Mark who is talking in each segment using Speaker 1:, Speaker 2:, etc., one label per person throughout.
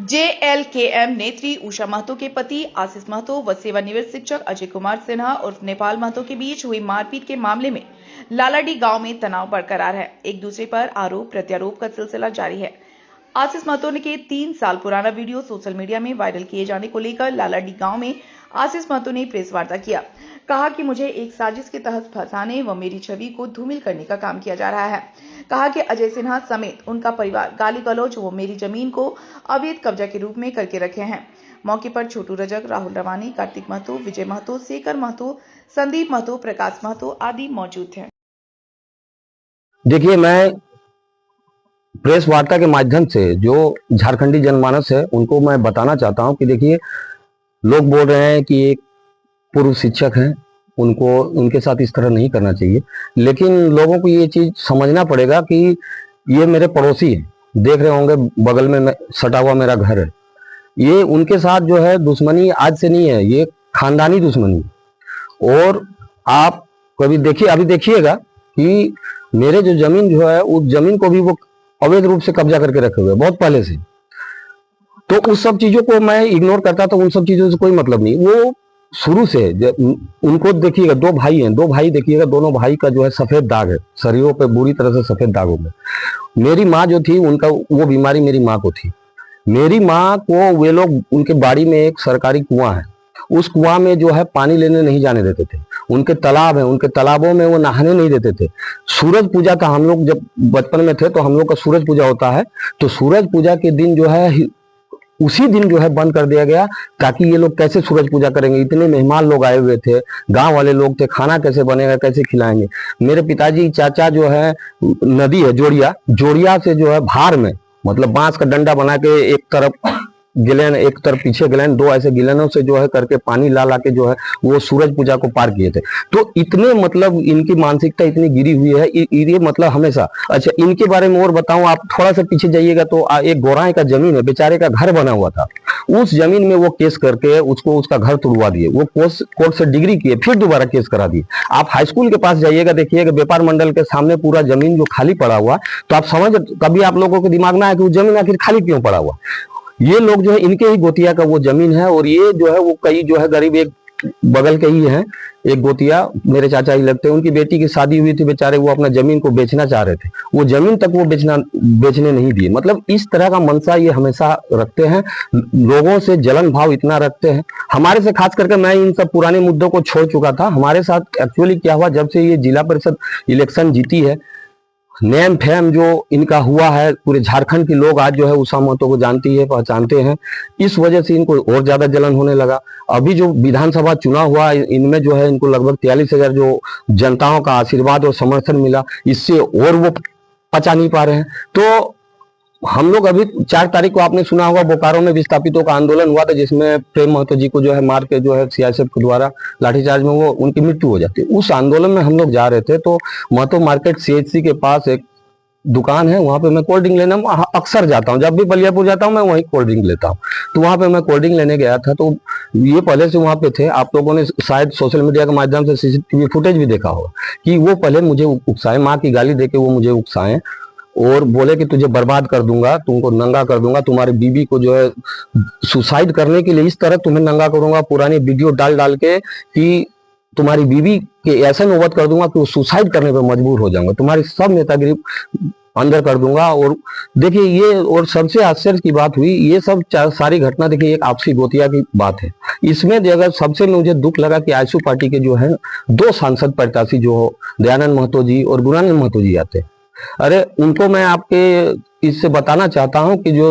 Speaker 1: JLKM नेत्री उषा महतो के पति आशीष महतो व सेवानिवृत्त शिक्षक अजय कुमार सिन्हा उर्फ नेपाल महतो के बीच हुई मारपीट के मामले में लालाडी गांव में तनाव बरकरार है। एक दूसरे पर आरोप प्रत्यारोप का सिलसिला जारी है। आशीष महतो के 3 साल पुराना वीडियो सोशल मीडिया में वायरल किए जाने को लेकर लालाडी गांव में आशीष महतो ने प्रेस वार्ता किया। कहा कि मुझे एक साजिश के तहत फंसाने व मेरी छवि को धूमिल करने का काम किया जा रहा है। कहा कि अजय सिन्हा समेत उनका परिवार गाली गलौज व मेरी जमीन को अवैध कब्जा के रूप में करके रखे हैं। मौके पर छोटू रजक, राहुल रवानी, कार्तिक महतो, विजय महतो, शेखर महतो, संदीप महतो, प्रकाश महतो आदि मौजूद थे।
Speaker 2: देखिए, मैं प्रेस वार्ता के माध्यम से जो झारखंडी जनमानस है उनको मैं बताना चाहता हूं कि देखिए, लोग बोल रहे हैं कि एक पूर्व शिक्षक हैं, उनके साथ इस तरह नहीं करना चाहिए, लेकिन लोगों को ये चीज समझना पड़ेगा कि ये मेरे पड़ोसी हैं। देख रहे होंगे बगल में सटा हुआ मेरा घर है। ये उनके साथ जो है दुश्मनी आज से नहीं है, ये खानदानी दुश्मनी है। और आप कभी देखिए, अभी देखिएगा कि मेरे जो जमीन जो है उस जमीन को भी वो अवैध रूप से कब्जा करके रखे हुए बहुत पहले से। तो उस सब चीजों को मैं इग्नोर करता, तो उन सब चीजों से कोई मतलब नहीं। वो शुरू से उनको देखिएगा, 2 भाई हैं, 2 भाई देखिएगा, दोनों भाई का जो है सफेद दाग है, शरीरों पे बुरी तरह से सफेद दाग हो गए। मेरी माँ जो थी, उनका वो बीमारी मेरी माँ को थी। मेरी माँ को वे लोग, उनके बाड़ी में एक सरकारी कुआं है, उस कुआं में जो है पानी लेने नहीं जाने देते थे। उनके तालाब है, उनके तालाबों में वो नहाने नहीं देते थे। सूरज पूजा का, हम लोग जब बचपन में थे तो हम लोग का सूरज पूजा होता है, तो सूरज पूजा के दिन जो है उसी दिन जो है बंद कर दिया गया, ताकि ये लोग कैसे सूरज पूजा करेंगे। इतने मेहमान लोग आए हुए थे, गांव वाले लोग थे, खाना कैसे बनेगा, कैसे खिलाएंगे। मेरे पिताजी चाचा जो है, नदी है जोड़िया से जो है भार में, मतलब बांस का डंडा बना के एक तरफ गिलेन, एक तरफ पीछे गिलेन, 2 ऐसे गिलेनों से जो है करके पानी ला ला के जो है वो सूरज पूजा को पार किए थे। तो इतने मतलब इनकी मानसिकता इतनी गिरी हुई है, ये मतलब हमेशा। अच्छा, इनके बारे में और बताऊं, आप थोड़ा सा पीछे जाइएगा तो एक गोराई का जमीन है, बेचारे का घर बना हुआ था, उस जमीन में वो केस करके उसको उसका घर तुड़वा दिए। वो कोर्ट से डिग्री किए, फिर दोबारा केस करा दिए। आप हाई स्कूल के पास जाइएगा, देखिएगा व्यापार मंडल के सामने पूरा जमीन जो खाली पड़ा हुआ, तो आप समझ, कभी आप लोगों के दिमाग में आया कि वो जमीन आखिर खाली क्यों पड़ा हुआ। ये लोग जो है, इनके ही गोतिया का वो जमीन है, और ये जो है वो कई जो है गरीब, एक बगल के ही है, एक गोतिया मेरे चाचा ही लगते हैं, उनकी बेटी की शादी हुई थी, बेचारे वो अपना जमीन को बेचना चाह रहे थे, वो जमीन तक वो बेचने नहीं दिए। मतलब इस तरह का मनसा ये हमेशा रखते हैं, लोगों से जलन भाव इतना रखते हैं। हमारे से खास करके, मैं इन सब पुराने मुद्दों को छोड़ चुका था। हमारे साथ एक्चुअली क्या हुआ, जब से ये जिला परिषद इलेक्शन जीती है, नेम फेम जो इनका हुआ है, पूरे झारखंड के लोग आज जो है उषा महतो को जानती है, पहचानते हैं। इस वजह से इनको और ज्यादा जलन होने लगा। अभी जो विधानसभा चुनाव हुआ, इनमें जो है इनको लगभग 43,000 जो जनताओं का आशीर्वाद और समर्थन मिला, इससे और वो पचा नहीं पा रहे हैं। तो हम लोग अभी 4 तारीख को, आपने सुना होगा, बोकारो में विस्थापितों का आंदोलन हुआ था, जिसमें प्रेम महतो जी को जो है मार के जो है सीआईएसएफ के द्वारा लाठीचार्ज में वो उनकी मृत्यु हो जाती है। उस आंदोलन में हम लोग जा रहे थे, तो महतो मार्केट सीएचसी के पास एक दुकान है, वहां पे मैं कोल्ड ड्रिंक लेने अक्सर जाता हूँ। जब भी बलियापुर जाता हूँ मैं वहीं कोल्ड ड्रिंक लेता हूँ। तो वहां पे मैं कोल्ड ड्रिंक लेने गया था, तो ये पहले से वहां पे थे। आप लोगों ने शायद सोशल मीडिया के माध्यम से सीसीटीवी फुटेज भी देखा होगा कि वो पहले मुझे उकसाए, माँ की गाली देके वो मुझे उकसाए और बोले कि तुझे बर्बाद कर दूंगा, तुमको नंगा कर दूंगा, तुम्हारी बीबी को जो है सुसाइड करने के लिए इस तरह तुम्हें नंगा करूंगा, पुरानी वीडियो डाल डाल के कि तुम्हारी बीबी के ऐसा नौबत कर दूंगा कि वो सुसाइड करने पर मजबूर हो जाऊंगा, तुम्हारी सब नेतागिरी अंदर कर दूंगा। और देखिए, ये और सबसे आश्चर्य की बात हुई, ये सब सारी घटना देखिए एक आपसी गोतिया की बात है। इसमें अगर सबसे मुझे दुख लगा कि आजसू पार्टी के जो है 2 सांसद प्रत्याशी जो दयानंद महतो जी और गुणानंद महतो जी आते, अरे उनको मैं आपके इससे बताना चाहता हूं कि जो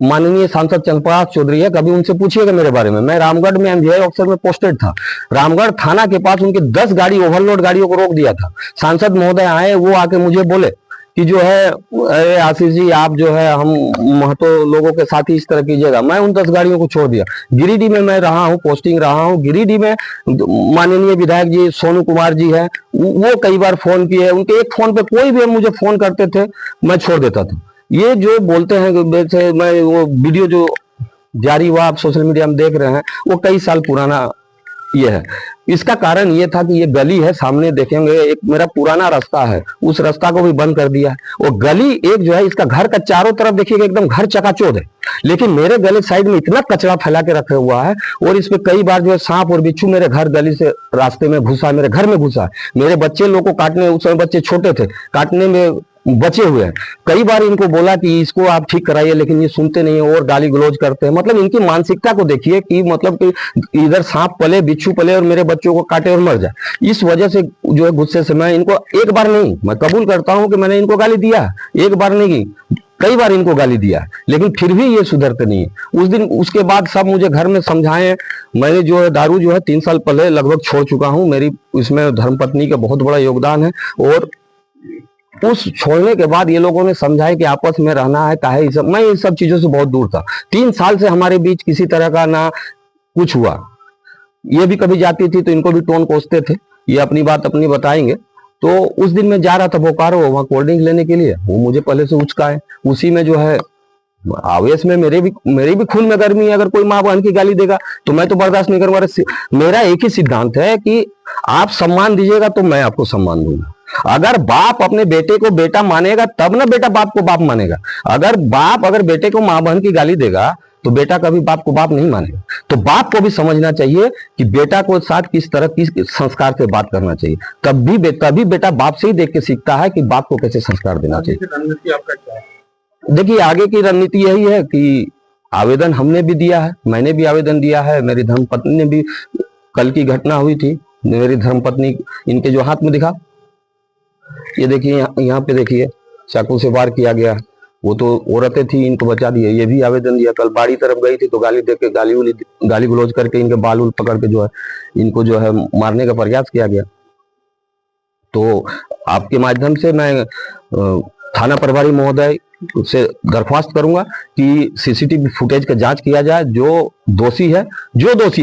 Speaker 2: माननीय सांसद चंद्रप्रकाश चौधरी है, कभी उनसे पूछिएगा मेरे बारे में। मैं रामगढ़ में एमवीआई ऑफिसर में पोस्टेड था। रामगढ़ थाना के पास उनके 10 गाड़ी ओवरलोड गाड़ियों को रोक दिया था। सांसद महोदय आए, वो आके मुझे बोले कि जो है, अरे आशीष जी, आप जो है हम महतो लोगों के साथ ही इस तरह कीजिएगा। मैं उन 10 गाड़ियों को छोड़ दिया। गिरिडीह में मैं रहा हूँ, पोस्टिंग रहा हूँ। गिरिडीह में माननीय विधायक जी सोनू कुमार जी है, वो कई बार फोन किए, उनके एक फोन पे कोई भी मुझे फोन करते थे, मैं छोड़ देता था। ये जो बोलते हैं, जैसे मैं वो वीडियो जो जारी हुआ आप सोशल मीडिया में देख रहे हैं, वो कई साल पुराना ये है। इसका कारण ये था कि ये गली है, सामने देखेंगे एक मेरा पुराना रास्ता है, उस रास्ता को भी बंद कर दिया है। वो गली एक जो है, इसका घर का चारों तरफ देखिएगा एकदम घर चकाचौंध है, लेकिन मेरे गली साइड में इतना कचरा फैला के रखा हुआ है, और इस पे कई बार जो है सांप और बिच्छू मेरे घर गली से रास्ते में घुसा, मेरे घर में घुसा। मेरे बच्चे लोग को काटने, उस समय बच्चे छोटे थे, काटने में बचे हुए हैं। कई बार इनको बोला कि इसको आप ठीक कराइए, लेकिन ये सुनते नहीं है और गाली गलौज करते हैं। मतलब इनकी मानसिकता को देखिए कि मतलब कि इधर सांप पले, बिच्छू पले और मेरे बच्चों को काटे और मर जाए। इस वजह से जो है गुस्से से मैं इनको एक बार नहीं, मैं कबूल करता हूं कि मैंने इनको गाली दिया, एक बार नहीं कई बार इनको गाली दिया, लेकिन फिर भी ये सुधरते नहीं है। उस दिन उसके बाद सब मुझे घर में समझाए। मैंने जो है दारू जो है 3 साल पहले लगभग छोड़ चुका हूं। मेरी इसमें धर्मपत्नी का बहुत बड़ा योगदान है, और उस छोड़ने के बाद ये लोगों ने समझाया कि आपस में रहना है, काहे ये सब। मैं इन सब चीजों से बहुत दूर था। 3 साल से हमारे बीच किसी तरह का ना कुछ हुआ। ये भी कभी जाती थी तो इनको भी टोन कोसते थे, ये अपनी बात अपनी बताएंगे। तो उस दिन मैं जा रहा था बोकारो वहां कोल्ड ड्रिंक लेने के लिए, वो मुझे पहले से उचकाए। उसी में जो है आवेश में मेरे भी खून में गर्मी है। अगर कोई माँ बहन की गाली देगा तो मैं तो बर्दाश्त नहीं करूंगा। मेरा एक ही सिद्धांत है कि आप सम्मान दीजिएगा तो मैं आपको सम्मान दूंगा। अगर बाप अपने बेटे को बेटा मानेगा तब ना बेटा बाप को बाप मानेगा। अगर बाप अगर बेटे को माँ बहन की गाली देगा तो बेटा कभी बाप को बाप नहीं मानेगा। तो बाप को भी समझना चाहिए कि बेटा को साथ किस तरह किस संस्कार से बात करना चाहिए। तभी बेटा बाप से ही देख के सीखता है कि बाप को कैसे संस्कार देना चाहिए।
Speaker 3: रणनीति आपका क्या है?
Speaker 2: देखिए आगे की रणनीति यही है कि आवेदन हमने भी दिया है, मैंने भी आवेदन दिया है, मेरी धर्मपत्नी ने भी। कल की घटना हुई थी, मेरी धर्मपत्नी इनके जो हाथ में दिखा, ये देखिए यहाँ पे देखिए चाकू से वार किया गया। वो तो औरतें थी, इनको बचा दिए। ये भी आवेदन दिया। कल बाड़ी तरफ गई थी तो गाली दे के गाली गलौज करके इनके बाल उल पकड़ के जो है इनको जो है मारने का प्रयास किया गया। तो आपके माध्यम से मैं थाना प्रभारी महोदय से दरख्वास्त करूंगा कि सीसीटीवी फुटेज का जांच किया जाए। जो दोषी है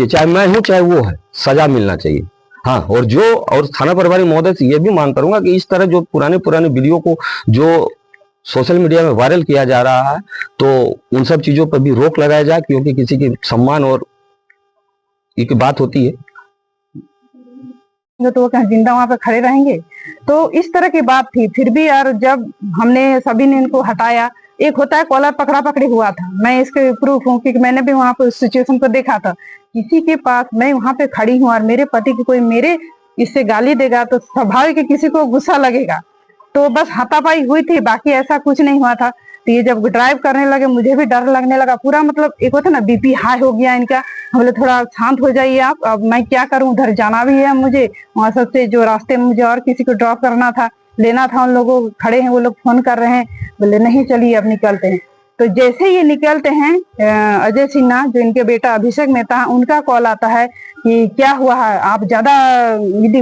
Speaker 2: चाहे मैं हूं चाहे वो है, सजा मिलना चाहिए। हाँ, और थाना प्रभारी महोदय से ये भी मांग करूंगा कि इस तरह जो पुराने वीडियो को जो सोशल मीडिया में वायरल किया जा रहा है तो उन सब चीजों पर भी रोक लगाया जाए, क्योंकि किसी की सम्मान और एक बात होती है।
Speaker 4: तो वो कहीं जिंदा वहां पे खड़े रहेंगे। तो इस तरह की बात थी। फिर भी यार जब हमने सभी ने इनको हटाया, एक होता है कॉलर पकड़ा पकड़ी हुआ था, मैं इसके प्रूफ हूँ क्योंकि मैंने भी वहां पे उस सिचुएशन को देखा था। किसी के पास मैं वहां पे खड़ी हूँ और मेरे पति की कोई मेरे इससे गाली देगा तो स्वाभाविक किसी को गुस्सा लगेगा। तो बस हाथापाई हुई थी, बाकी ऐसा कुछ नहीं हुआ था। तो ये जब ड्राइव करने लगे मुझे भी डर लगने लगा पूरा। मतलब एक होता ना बीपी हाई हो गया इनका। हम बोले थोड़ा शांत हो जाइए आप, अब मैं क्या करूं, उधर जाना भी है मुझे। वहां सबसे जो रास्ते में मुझे और किसी को ड्रॉप करना था, लेना था, उन लोगों खड़े हैं, वो लोग फोन कर रहे हैं। बोले नहीं चलिए अब निकलते हैं। तो जैसे ये निकलते हैं, अजय सिन्हा जो इनके बेटा अभिषेक मेहता, उनका कॉल आता है कि क्या हुआ है, आप ज्यादा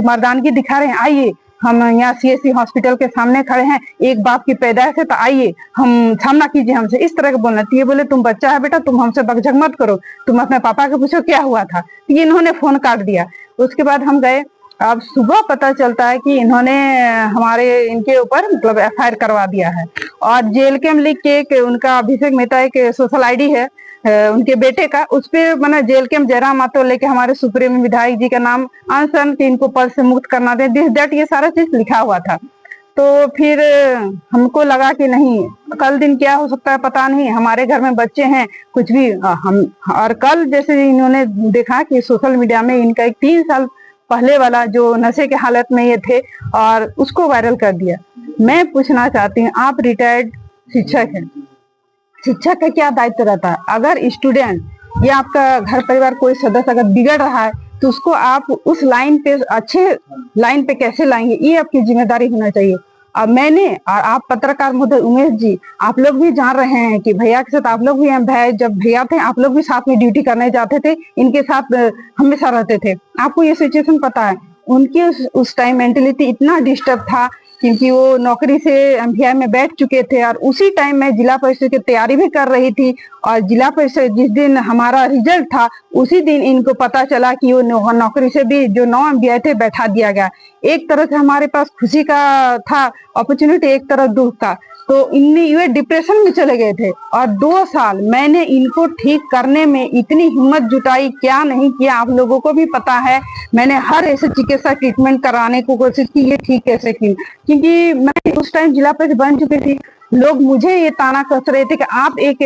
Speaker 4: मर्दानगी दिखा रहे हैं, आइए हम यहाँ CSC हॉस्पिटल के सामने खड़े हैं, एक बाप की पैदाइश है तो आइए हम सामना कीजिए हमसे। इस तरह के बोलना। तो ये बोले तुम बच्चा है बेटा, तुम हमसे बकझक मत करो, तुम अपने पापा के पूछो क्या हुआ था। तो ये इन्होंने फोन काट दिया। उसके बाद हम गए। अब सुबह पता चलता है कि इन्होंने इनके ऊपर मतलब FIR करवा दिया है। और जेल के लिख के उनका अभिषेक मेहता एक सोशल ID है उनके बेटे का, उस पे मैंने जेल के जयराम मातो लेके हमारे सुप्रीम विधायक जी का नाम अनशन कि इनको पद से मुक्त करना दे, दिस दैट ये सारा चीज लिखा हुआ था। तो फिर हमको लगा कि नहीं, कल दिन क्या हो सकता है पता नहीं, हमारे घर में बच्चे हैं, कुछ भी हम। और कल जैसे इन्होंने देखा कि सोशल मीडिया में इनका एक 3 साल पहले वाला जो नशे के हालत में ये थे और उसको वायरल कर दिया। मैं पूछना चाहती हूँ, आप रिटायर्ड शिक्षक हैं, शिक्षक का क्या दायित्व रहता है? अगर स्टूडेंट या आपका घर परिवार कोई सदस्य अगर बिगड़ रहा है तो उसको आप उस लाइन पे, अच्छे लाइन पे कैसे लाएंगे, ये आपकी जिम्मेदारी होना चाहिए। अब मैंने और आप पत्रकार महोदय उमेश जी, आप लोग भी जान रहे हैं कि भैया के साथ आप लोग भी, जब भैया थे आप लोग भी साथ में ड्यूटी करने जाते थे, इनके साथ हमेशा रहते थे, आपको ये सिचुएशन पता है। उनकी उस टाइम मेंटलिटी इतना डिस्टर्ब था क्योंकि वो नौकरी से MVI में बैठ चुके थे और उसी टाइम मैं जिला परिषद की तैयारी भी कर रही थी और जिला परिषद जिस दिन हमारा रिजल्ट था उसी दिन इनको पता चला कि वो नौकरी से भी जो 9 एमबीआई थे बैठा दिया गया। एक तरह से हमारे पास खुशी का था अपॉर्चुनिटी, एक तरह दुख का। तो इनमें ये डिप्रेशन में चले गए थे और 2 साल मैंने इनको ठीक करने में इतनी हिम्मत जुटाई, क्या नहीं किया आप लोगों को भी पता है। मैंने हर ऐसे चिकित्सा ट्रीटमेंट कराने को कोशिश की, ये ठीक कैसे की, क्योंकि मैं उस टाइम जिला परिषद बन चुकी थी। लोग मुझे ये ताना कस रहे थे कि आप एक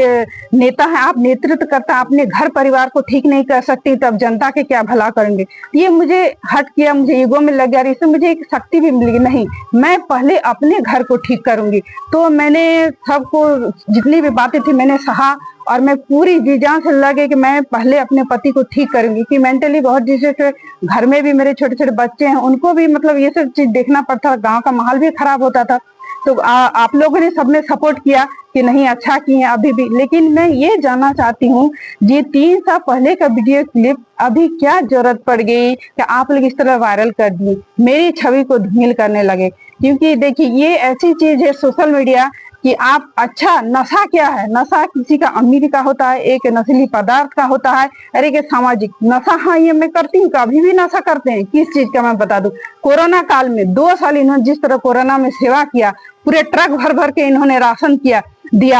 Speaker 4: नेता हैं, आप नेतृत्व करता है, अपने घर परिवार को ठीक नहीं कर सकती, तब जनता के क्या भला करेंगे। ये मुझे हट किया, मुझे ईगो में लग गया, इससे मुझे एक शक्ति भी मिली, नहीं मैं पहले अपने घर को ठीक करूंगी। तो मैंने सबको जितनी भी बातें थी मैंने सहा और मैं पूरी जी जान से लगे कि मैं पहले अपने पति को ठीक करूंगी, कि मेंटली बहुत जैसे घर में भी मेरे छोटे छोटे बच्चे हैं, उनको भी मतलब ये सब चीज देखना पड़ता, गाँव का माहौल भी खराब होता था। तो आप लोगों ने सबने सपोर्ट किया कि नहीं अच्छा किए अभी भी। लेकिन मैं ये जानना चाहती हूँ, ये 3 साल पहले का वीडियो क्लिप अभी क्या जरूरत पड़ गई कि आप लोग इस तरह वायरल कर दिए, मेरी छवि को धूमिल करने लगे। क्योंकि देखिए ये ऐसी चीज है सोशल मीडिया कि आप अच्छा, नशा क्या है, नशा किसी का अमीर का होता है, एक नशीली पदार्थ का होता है, और एक सामाजिक नशा। हाँ ये मैं करती हूँ, कभी भी नशा करते हैं, किस चीज का मैं बता दूं। कोरोना काल में 2 साल इन्होंने जिस तरह कोरोना में सेवा किया, पूरे ट्रक भर भर के इन्होंने राशन दिया।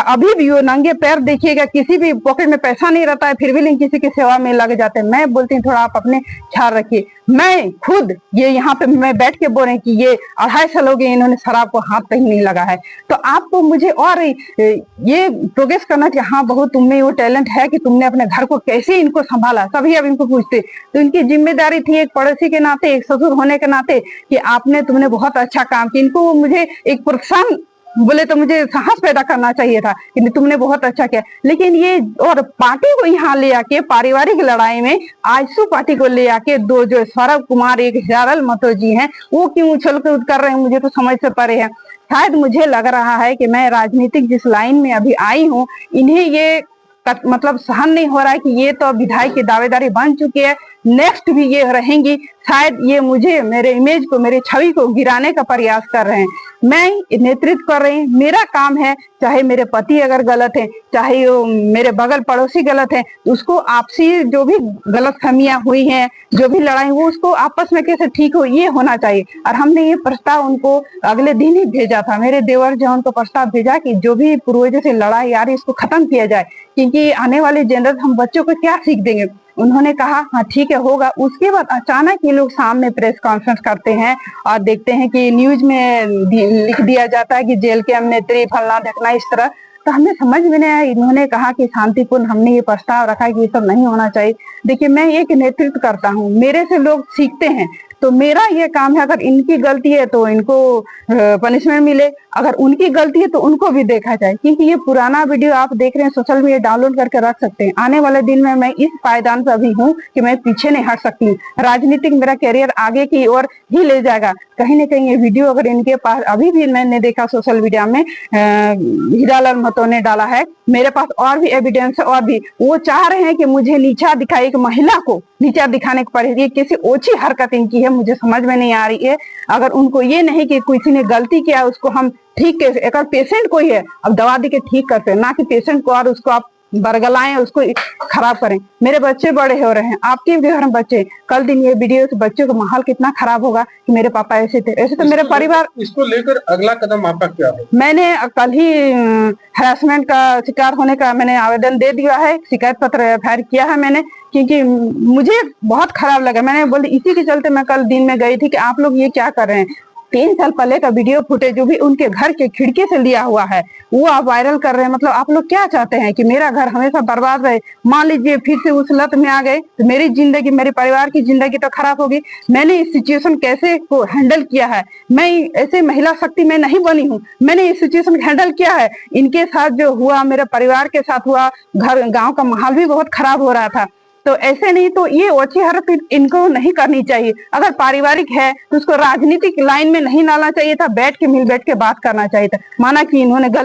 Speaker 4: अभी भी वो नंगे पैर देखिएगा, किसी भी पॉकेट में पैसा नहीं रहता है, फिर भी किसी की सेवा में लग जाते हैं। मैं बोलती हूँ थोड़ा आप अपने ख्याल रखिए। मैं खुद ये यहाँ पे मैं बैठ के बोल रही कि ये 2.5 साल हो गए इन्होंने शराब को हाथ तक नहीं लगा है। तो आपको मुझे और ये प्रोग्रेस करना चाहिए। हाँ बहुत तुमने वो टैलेंट है कि तुमने अपने घर को कैसे इनको संभाला, सभी अब इनको पूछते। तो इनकी जिम्मेदारी थी एक पड़ोसी के नाते, एक ससुर होने के नाते, कि तुमने बहुत अच्छा काम किया। इनको मुझे एक प्रोत्साहन बोले तो मुझे साहस पैदा करना चाहिए था कि तुमने बहुत अच्छा किया। लेकिन ये और पार्टी को यहाँ ले आके पारिवारिक लड़ाई में आजसू पार्टी को ले आके 2 जो सौरभ कुमार, एक हिरालाल महतो जी हैं, वो क्यों उछल कूद कर रहे हैं, मुझे तो समझ से परे है। शायद मुझे लग रहा है कि मैं राजनीतिक जिस लाइन में अभी आई हूँ, इन्हें ये मतलब सहन नहीं हो रहा है कि ये तो विधायक की दावेदारी बन चुकी है, नेक्स्ट भी ये रहेंगी। शायद ये मुझे, मेरे इमेज को, मेरे छवि को गिराने का प्रयास कर रहे हैं। मैं नेतृत्व कर रही हूँ, मेरा काम है, चाहे मेरे पति अगर गलत है, चाहे वो मेरे बगल पड़ोसी गलत है, उसको आपसी जो भी गलतफहमियां हुई हैं, जो भी लड़ाई हो, उसको आपस में कैसे ठीक हो, ये होना चाहिए। और हमने ये प्रस्ताव उनको अगले दिन ही भेजा था, मेरे देवर जो उनको प्रस्ताव भेजा कि जो भी पूर्वजों से लड़ाई यार इसको खत्म किया जाए, क्योंकि आने वाली जनरेशन, हम बच्चों को क्या सीख देंगे। उन्होंने कहा हाँ ठीक है होगा। उसके बाद अचानक ये लोग सामने प्रेस कॉन्फ्रेंस करते हैं और देखते हैं कि न्यूज में लिख दिया जाता है कि जेल के नेत्री फलना ढकना, इस तरह। तो हमें समझ में नहीं आया। इन्होंने कहा कि शांतिपूर्ण, हमने ये प्रस्ताव रखा कि ये सब नहीं होना चाहिए। देखिए मैं एक नेतृत्व करता हूँ, मेरे से लोग सीखते हैं, तो मेरा ये काम है, अगर इनकी गलती है तो इनको पनिशमेंट मिले, अगर उनकी गलती है तो उनको भी देखा जाए। क्योंकि ये पुराना वीडियो आप देख रहे हैं सोशल मीडिया, डाउनलोड करके रख सकते हैं। आने वाले दिन में मैं इस पायदान पर अभी हूँ कि मैं पीछे नहीं हट सकती। राजनीतिक मेरा कैरियर आगे की ओर ही ले जाएगा। कहीं ना कहीं ये वीडियो अगर इनके पास, अभी भी मैंने देखा सोशल मीडिया में हिरालाल महतो ने डाला है, मेरे पास और भी एविडेंस है, और भी वो चाह रहे हैं कि मुझे नीचा दिखाए, एक महिला को नीचा दिखाने की पड़ेगी। किसी ओछी हरकत इनकी है, मुझे समझ में नहीं आ रही है। अगर उनको ये नहीं कि किसी ने गलती किया उसको हम ठीक कैसे, अगर पेशेंट कोई है अब दवा दे के ठीक करते हैं, ना कि पेशेंट को और उसको आप बरगलाएं, उसको खराब करें। मेरे बच्चे बड़े हो रहे हैं, आपके भी घर में बच्चे, कल दिन ये वीडियो से बच्चों का माहौल कितना खराब होगा कि मेरे पापा ऐसे थे, ऐसे तो मेरे परिवार।
Speaker 3: इसको लेकर अगला कदम आपका क्या है?
Speaker 4: मैंने कल ही हरासमेंट का शिकार होने का मैंने आवेदन दे दिया है, शिकायत पत्र फायर किया है मैंने, क्योंकि मुझे बहुत खराब लगा। मैंने बोली इसी के चलते मैं कल दिन में गई थी कि आप लोग ये क्या कर रहे हैं। 3 साल पहले का वीडियो फुटेज जो भी उनके घर के खिड़की से लिया हुआ है वो आप वायरल कर रहे हैं। मतलब आप लोग क्या चाहते हैं कि मेरा घर हमेशा बर्बाद रहे? मान लीजिए फिर से उस लत में आ गए तो मेरी जिंदगी, मेरे परिवार की जिंदगी तो खराब होगी। मैंने इस सिचुएशन कैसे को हैंडल किया है, मैं ऐसे महिला शक्ति में नहीं बनी हूँ, मैंने इस सिचुएशन हैंडल किया है। इनके साथ जो हुआ, मेरे परिवार के साथ हुआ, घर गाँव का माहौल भी बहुत खराब हो रहा था। तो ऐसे नहीं, तो ये ओछी हरकत इनको नहीं करनी चाहिए। अगर पारिवारिक है तो उसको राजनीतिक लाइन में नहीं डालना चाहिए था, बैठ के मिल बैठ के बात करना चाहिए था। माना कि इन्होंने